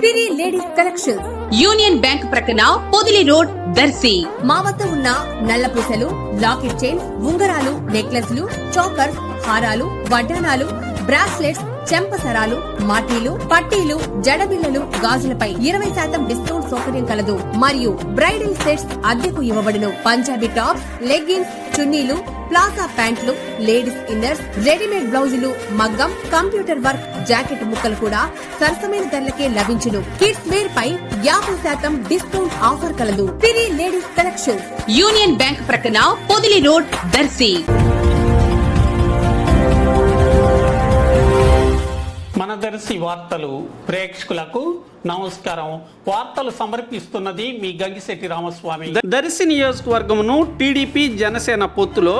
సిరి ladies collection union bank ప్రక్కన Podili road Darsi. మా వద్ద ఉన్న నల్ల పూసలు, లాకెట్ చైన్స్, ఉంగరాలు, నెక్లెస్లు, చోకర్స్, హారాలు, వడ్డానాలు, బ్రాస్లెట్స్, చెంపసరాలు, మాటీలు, పట్టీలు, జడబిల్లలు, గాజులపై 20% డిస్కౌంట్ సౌకర్యం కలదు. మరియు బ్రైడల్ సెట్స్ అద్దెకు ఇవ్వబడును. పంజాబీ టాప్స్, లెగ్గిన్స్, చున్నీలు, ప్లాజా ప్యాంట్లు, లేడీస్ ఇన్నర్స్, రెడీమేడ్ బ్లౌజులు, మగ్గం, కంప్యూటర్ వర్క్, జాకెట్ ముక్కలు కూడా సరసమైన ధరలకే లభించును. కిడ్స్ వేర్ పై 50% డిస్కౌంట్ ఆఫర్ కలదు. సిరి లేడీస్ కలెక్షన్, యూనియన్ బ్యాంక్ ప్రక్కన పొదిలి రోడ్ దర్శి. మన దర్శి వార్తలు ప్రేక్షకులకు నమస్కారం. వార్తలు సమర్పిస్తున్నది మీ గంగిశెట్టి రామస్వామి. దర్శి నియోజకవర్గమును టీడీపీ జనసేన పొత్తులో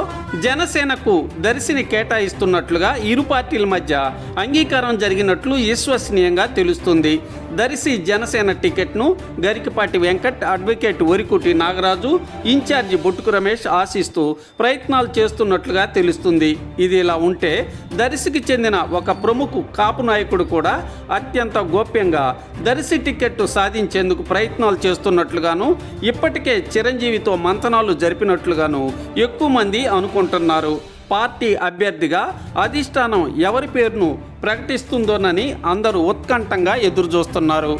జనసేనకు దర్శిని కేటాయిస్తున్నట్లుగా ఇరు పార్టీల మధ్య అంగీకారం జరిగినట్లు విశ్వసనీయంగా తెలుస్తుంది. దర్శి జనసేన టికెట్ను గరికపాటి వెంకట్, అడ్వకేట్ వరికుటి నాగరాజు, ఇన్ఛార్జి బొట్టుకు రమేష్ ఆశిస్తూ ప్రయత్నాలు చేస్తున్నట్లుగా తెలుస్తుంది. ఇది ఇలా ఉంటే దర్శికి చెందిన ఒక ప్రముఖ కాపు నాయకుడు కూడా అత్యంత గోప్యంగా దర్శి టికెట్ సాధించేందుకు ప్రయత్నాలు చేస్తున్నట్లుగాను, ఇప్పటికే చిరంజీవితో మంతనాలు జరిపినట్లుగాను ఎక్కువ మంది అనుకుంటున్నారు. పార్టీ అభ్యర్థిగా అధిష్టానం ఎవరి పేరును ప్రకటిస్తుందోనని అందరూ ఉత్కంఠంగా ఎదురుచూస్తున్నారు.